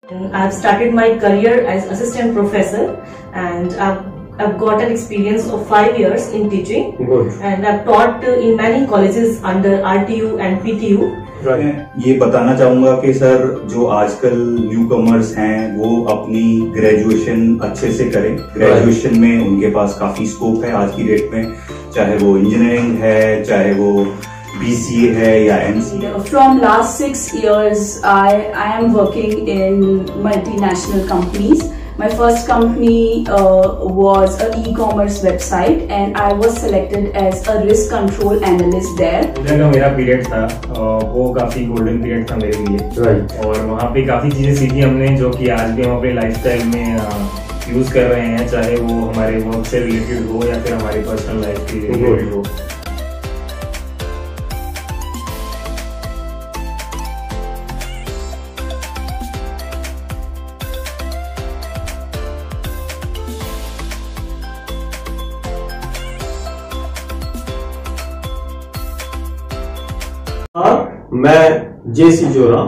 I've started my career as assistant professor, and I've got an experience of 5 years in teaching. Good. And I've taught in many colleges under RTU and PTU. ये बताना चाहूंगा कि sir जो आजकल new commerce हैं वो अपनी graduation अच्छे से करें। ग्रेजुएशन में उनके पास काफी स्कोप है आज की डेट में, चाहे वो इंजीनियरिंग है, चाहे वो BCA है या MCA। From last 6 years, I am working in multinational companies. My first company was an e-commerce website, and I was selected as a risk control analyst there. जो मेरा पीरियड था वो काफी गोल्डन पीरियड था मेरे लिए। राइट। और वहाँ पे काफी चीजें सीखी हमने जो कि आज भी हम अपने लाइफस्टाइल में यूज कर रहे हैं, चाहे वो हमारे वर्क से रिलेटेड हो या फिर हमारी पर्सनल लाइफ के रिलेटेड हो। मैं जेसी जोरा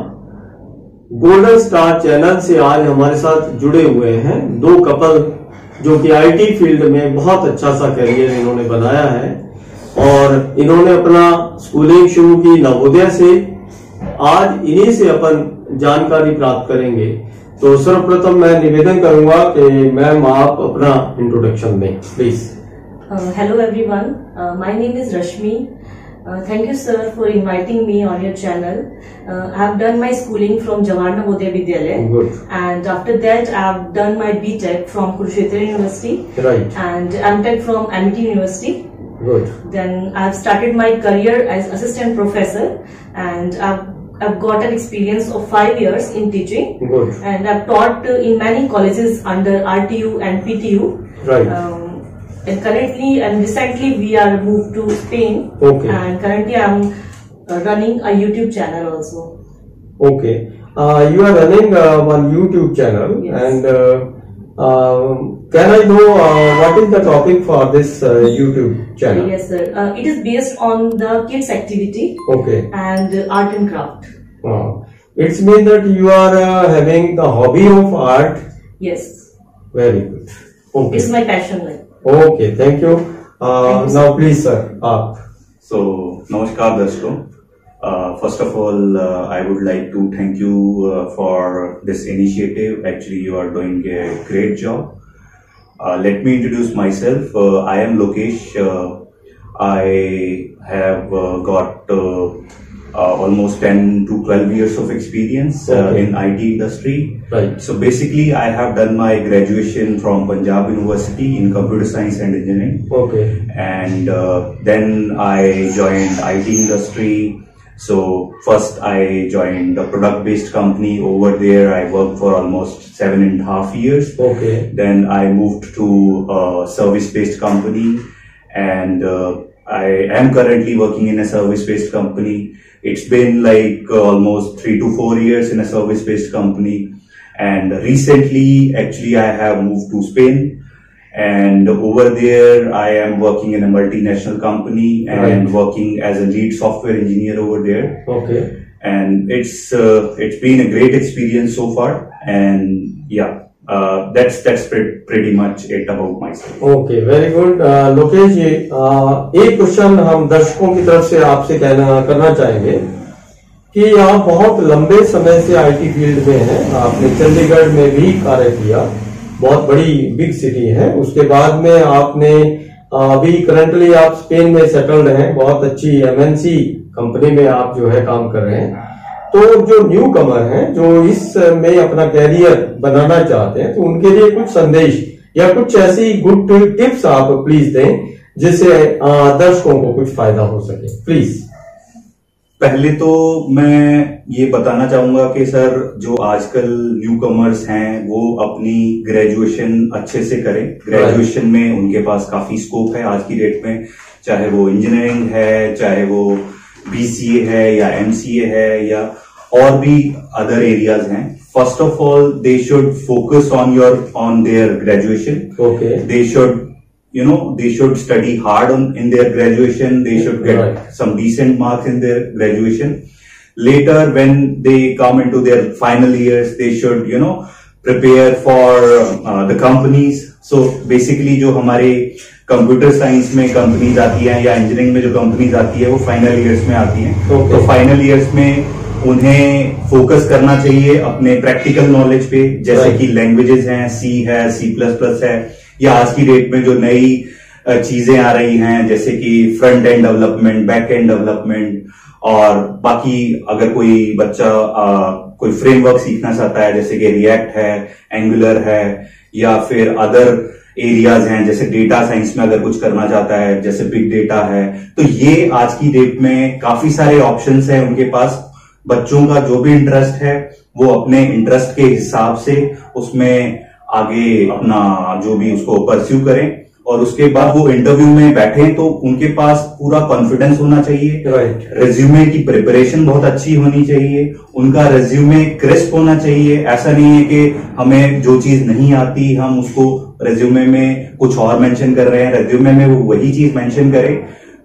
गोल्डन स्टार चैनल से आज हमारे साथ जुड़े हुए हैं दो कपल जो कि आईटी फील्ड में बहुत अच्छा सा करियर इन्होंने बनाया है और इन्होंने अपना स्कूलिंग शुरू की नवोदय से। आज इन्हीं से अपन जानकारी प्राप्त करेंगे। तो सर्वप्रथम मैं निवेदन करूंगा कि मैम आप अपना इंट्रोडक्शन दें please. Hello everyone, my name is Rashmi. Thank you sir for inviting me on your channel. I have done my schooling from Jawahar Navodaya Vidyalaya. Good. And after that I have done my BTech from Kurukshetra University. Right. And MTech from Amity University. Good. Then I have started my career as assistant professor, and I've got an experience of 5 years in teaching. Good. And I've taught in many colleges under RTU and PTU. Right. And currently and recently we are moved to Spain. Okay. And currently I'm running a YouTube channel also. Okay. You are running one YouTube channel. Yes. And can I know what is the topic for this YouTube channel? Yes sir. It is based on the kids activity. Okay. And art and craft. It's mean that you are having the hobby of art. Yes. Very good. Okay. It's my passion. Like. Okay, thank you. Thank you, now please sir, आप। So नमस्कार दर्शकों। First of all, I would like to thank you for this initiative. Actually, you are doing a great job. Let me introduce myself. I am Lokesh. I have got almost 10 to 12 years of experience in IT industry. Right. So basically, I have done my graduation from Punjab University in computer science and engineering. Okay. And then I joined IT industry. So first I joined a product-based company. Over there, I worked for almost 7.5 years. Okay. Then I moved to a service-based company, and I am currently working in a service-based company. It's been like almost 3 to 4 years in a service-based company. And recently, actually, I have moved to Spain. And over there, I am working in a multinational company and working as a lead software engineer over there. Okay. And it's been a great experience so far. And yeah. That's pretty much it about myself. Okay, very good. Lokesh जी, एक question हम दर्शकों की तरफ से आपसे करना चाहेंगे कि आप बहुत लंबे समय से आईटी फील्ड में हैं। आपने चंडीगढ़ में भी कार्य किया, बहुत बड़ी बिग सिटी है। उसके बाद में आपने अभी करंटली आप स्पेन में सेटल्ड हैं, बहुत अच्छी MNC कंपनी में आप जो है काम कर रहे हैं। तो जो न्यू कमर हैं, जो इस में अपना कैरियर बनाना चाहते हैं, तो उनके लिए कुछ संदेश या कुछ ऐसी गुड टिप्स आप प्लीज दें जिससे दर्शकों को कुछ फायदा हो सके प्लीज। पहले तो मैं ये बताना चाहूंगा कि सर जो आजकल न्यू कमर्स हैं वो अपनी ग्रेजुएशन अच्छे से करें। ग्रेजुएशन में उनके पास काफी स्कोप है आज की डेट में, चाहे वो इंजीनियरिंग है, चाहे वो BCA है या MCA है या और भी अदर एरियाज हैं। First of all they should focus on their graduation. Okay. They should they should study hard in their graduation. They should get some decent marks in their graduation. later when they come into their final years they should prepare for the companies. So basically जो हमारे computer science में companies आती हैं या engineering में जो companies आती है वो फाइनल ईयर्स में आती हैं. तो फाइनल ईयर्स में उन्हें फोकस करना चाहिए अपने प्रैक्टिकल नॉलेज पे, जैसे कि लैंग्वेजेस हैं, सी है, C++ है, या आज की डेट में जो नई चीजें आ रही हैं जैसे कि front end development, back and development, और बाकी अगर कोई बच्चा कोई फ्रेमवर्क सीखना चाहता है जैसे कि रिएक्ट है, एंगुलर है, या फिर अदर एरियाज हैं जैसे डेटा साइंस में अगर कुछ करना चाहता है जैसे बिग डेटा है, तो ये आज की डेट में काफी सारे ऑप्शंस हैं उनके पास. बच्चों का जो भी इंटरेस्ट है वो अपने इंटरेस्ट के हिसाब से उसमें आगे अपना जो भी उसको परस्यू करें, और उसके बाद वो इंटरव्यू में बैठे तो उनके पास पूरा कॉन्फिडेंस होना चाहिए. रेज्यूमे की प्रिपरेशन बहुत अच्छी होनी चाहिए, उनका रेज्यूमे क्रिस्प होना चाहिए. ऐसा नहीं है कि हमें जो चीज नहीं आती हम उसको रेज्यूमे में कुछ और मेंशन कर रहे हैं, रेज्यूमे में वो वही चीज मेंशन करें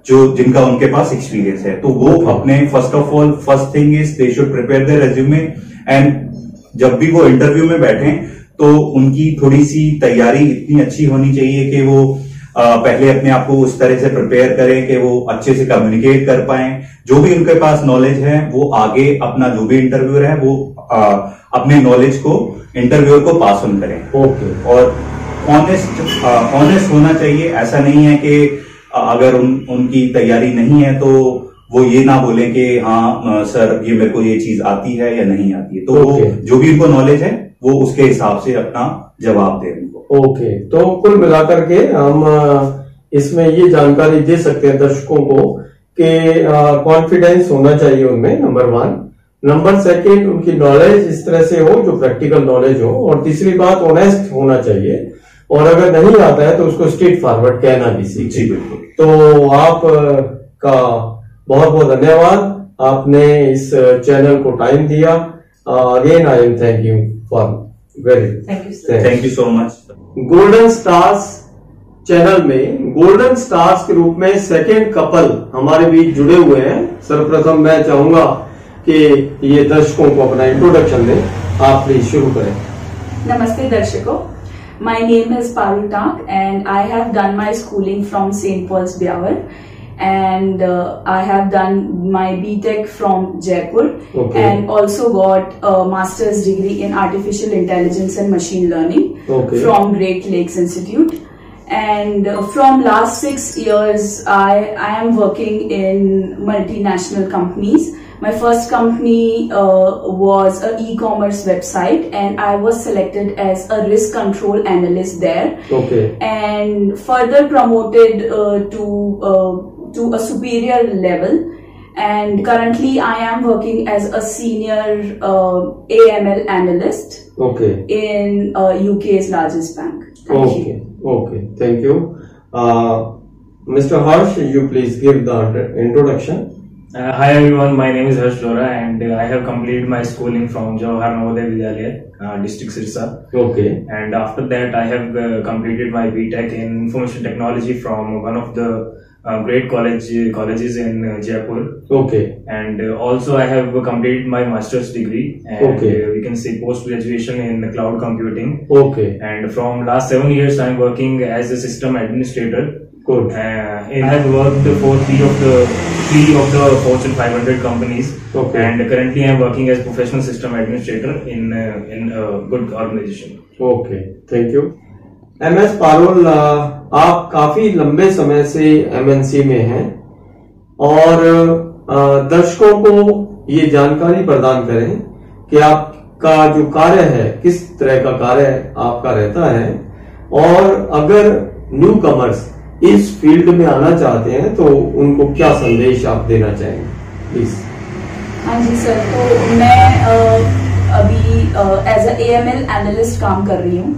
जो जिनका उनके पास एक्सपीरियंस है. तो वो अपने first thing is they should prepare their resume, and जब भी वो इंटरव्यू में बैठे तो उनकी थोड़ी सी तैयारी इतनी अच्छी होनी चाहिए कि वो पहले अपने आप को उस तरह से प्रिपेयर करें कि वो अच्छे से कम्युनिकेट कर पाए. जो भी उनके पास नॉलेज है वो आगे अपना जो भी इंटरव्यूअर है वो अपने नॉलेज को इंटरव्यूअर को पास ऑन करें. और ऑनेस्ट होना चाहिए. ऐसा नहीं है कि अगर उनकी तैयारी नहीं है तो वो ये ना बोले कि हाँ सर ये मेरे को ये चीज आती है या नहीं आती है. तो वो जो भी उनको नॉलेज है वो उसके हिसाब से अपना जवाब दे उनको. ओके, तो कुल मिलाकर के हम इसमें ये जानकारी दे सकते हैं दर्शकों को कि कॉन्फिडेंस होना चाहिए उनमें, नंबर 1. नंबर 2, उनकी नॉलेज इस तरह से हो जो प्रैक्टिकल नॉलेज हो, और तीसरी बात ऑनेस्ट होना चाहिए, और अगर नहीं आता है तो उसको स्ट्रेट फॉरवर्ड कहना भी सीखे. जी बिल्कुल. तो आप का बहुत बहुत धन्यवाद, आपने इस चैनल को टाइम दिया. Again I am thank you for thank you so much. Golden stars channel में गोल्डन स्टार्स के रूप में सेकंड कपल हमारे बीच जुड़े हुए हैं. सर्वप्रथम मैं चाहूंगा कि ये दर्शकों को अपना इंट्रोडक्शन दें. आप प्लीज शुरू करें. नमस्ते दर्शकों, my name is Parul Tak and I have done my schooling from St. Paul's Byawar, and I have done my BTech from Jaipur. Okay. And also got a master's degree in artificial intelligence and machine learning. Okay. From Great Lakes Institute. And from last 6 years I am working in multinational companies. My first company was an e-commerce website, and I was selected as a risk control analyst there. Okay. And further promoted to a superior level. And currently I am working as a senior AML analyst. Okay. In UK's largest bank. Thank you. Okay. Thank you. Mr. Harsh, you please give the introduction. Hi everyone, my name is Harsh Jora and I have completed my schooling from Jawahar Navodaya Vidyalaya, district Sirsa. Okay. And after that I have completed my BTech in information technology from one of the great colleges in Jaipur. Okay. And also I have completed my master's degree, and we can say post graduation in cloud computing. Okay. And from last 7 years I am working as a system administrator. Good. I have worked for three of the Fortune 500 companies. Okay. And currently I am working as professional system administrator in a good organization. Okay. Thank you. MS Parul, आप काफी लंबे समय से MNC में हैं और दर्शकों को ये जानकारी प्रदान करें कि आपका जो कार्य है किस तरह का कार्य आपका रहता है, और अगर न्यू कमर्स इस फील्ड में आना चाहते हैं तो उनको क्या संदेश आप देना चाहेंगे, प्लीज. हाँ जी सर, तो मैं अभी एज अ AML एनालिस्ट काम कर रही हूँ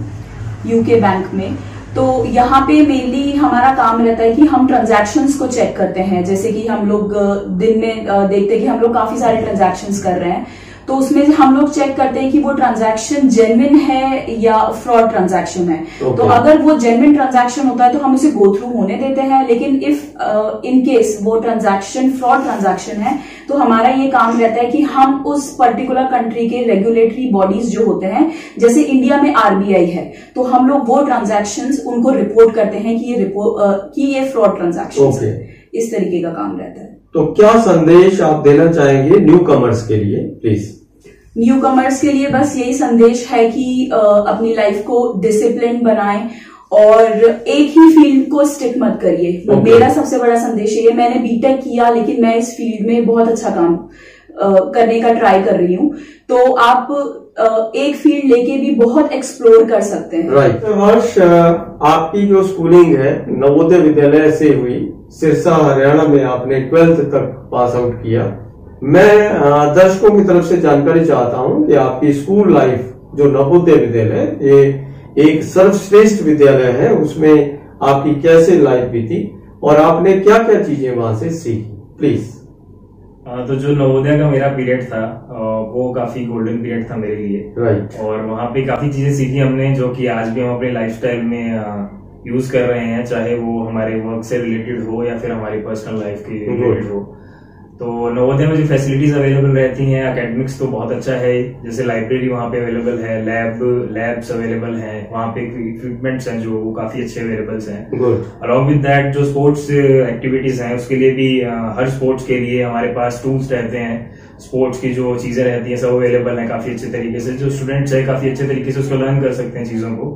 UK बैंक में. तो यहाँ पे मेनली हमारा काम रहता है कि हम ट्रांजैक्शंस को चेक करते हैं. जैसे कि हम लोग दिन में देखते हैं कि हम लोग काफी सारे ट्रांजैक्शंस कर रहे हैं, तो उसमें हम लोग चेक करते हैं कि वो ट्रांजैक्शन जेन्युइन है या फ्रॉड ट्रांजैक्शन है। तो अगर वो जेन्युइन ट्रांजैक्शन होता है तो हम उसे गो थ्रू होने देते हैं, लेकिन इफ इन केस वो ट्रांजैक्शन फ्रॉड ट्रांजैक्शन है तो हमारा ये काम रहता है कि हम उस पर्टिकुलर कंट्री के रेगुलेटरी बॉडीज जो होते हैं, जैसे इंडिया में आरबीआई है, तो हम लोग वो ट्रांजैक्शंस उनको रिपोर्ट करते हैं कि ये फ्रॉड ट्रांजैक्शंस है। इस तरीके का काम रहता है। तो क्या संदेश आप देना चाहेंगे न्यू कमर्स के लिए, प्लीज? न्यू कमर्स के लिए बस यही संदेश है कि अपनी लाइफ को डिसिप्लिन बनाएं और एक ही फील्ड को स्टिक मत करिए। मेरा सबसे बड़ा संदेश ये है। मैंने बीटेक किया लेकिन मैं इस फील्ड में बहुत अच्छा काम करने का ट्राई कर रही हूँ, तो आप एक फील्ड लेके भी बहुत एक्सप्लोर कर सकते हैं। राइट। हर्ष, आपकी जो स्कूलिंग है नवोदय विद्यालय से हुई, सिरसा हरियाणा में आपने 12th तक पास आउट किया। मैं दर्शकों की तरफ से जानकारी चाहता हूं कि आपकी स्कूल लाइफ जो नवोदय विद्यालय, ये एक सर्वश्रेष्ठ विद्यालय है, उसमें आपकी कैसे लाइफ बीती और आपने क्या क्या चीजें वहां से सीखी, प्लीज? तो जो नवोदय का मेरा पीरियड था वो काफी गोल्डन पीरियड था मेरे लिए। राइट। और वहाँ पे काफी चीजें सीखी हमने जो कि आज भी हम अपने लाइफस्टाइल में यूज कर रहे हैं, चाहे वो हमारे वर्क से रिलेटेड हो या फिर हमारी पर्सनल लाइफ के रिलेटेड हो। तो नवोदय में जो फैसिलिटीज अवेलेबल रहती हैं, एकेडमिक्स तो बहुत अच्छा है, जैसे लाइब्रेरी वहाँ पे अवेलेबल है, लैब्स अवेलेबल हैं, वहाँ पे इक्विपमेंट्स हैं जो वो काफी अच्छे अवेलेबल्स हैं। अलॉन्ग विद दैट जो स्पोर्ट्स एक्टिविटीज हैं उसके लिए भी हर स्पोर्ट्स के लिए हमारे पास टूल्स रहते हैं, स्पोर्ट्स की जो चीजें रहती हैं सब अवेलेबल है काफी अच्छे तरीके से। जो स्टूडेंट्स है काफी अच्छे तरीके से उसको लर्न कर सकते हैं चीजों को।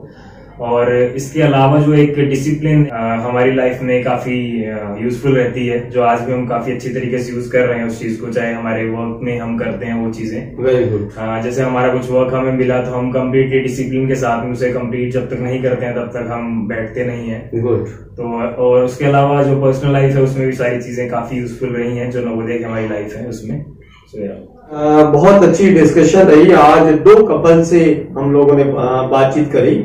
और इसके अलावा जो एक डिसिप्लिन हमारी लाइफ में काफी यूजफुल रहती है, जो आज भी हम काफी अच्छी तरीके से यूज कर रहे हैं उस चीज को, चाहे हमारे वर्क में हम करते हैं वो चीजें। Very good. जैसे हमारा कुछ वर्क हमें मिला तो हम कंप्लीटली डिसिप्लिन के साथ में उसे कंप्लीट जब तक नहीं करते हैं तब तक हम बैठते नहीं है। गुड। तो और उसके अलावा जो पर्सनल लाइफ है उसमें भी सारी चीजें काफी यूजफुल रही हैं जो नवोदय की हमारी लाइफ है उसमें। बहुत अच्छी डिस्कशन रही। आज 2 कपल से हम लोगों ने बातचीत करी,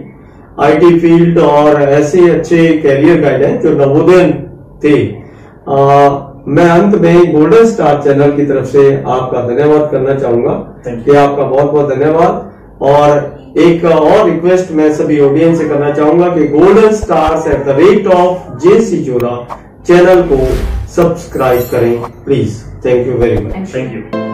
आईटी फील्ड और ऐसे अच्छे कैरियर गाइडेंस जो नवोदय थे। मैं अंत में गोल्डन स्टार चैनल की तरफ से आपका धन्यवाद करना चाहूंगा कि आपका बहुत बहुत धन्यवाद। और एक और रिक्वेस्ट मैं सभी ऑडियंस से करना चाहूंगा कि golden stars @JC Jora channel को सब्सक्राइब करें please. Thank you very much. Thank you.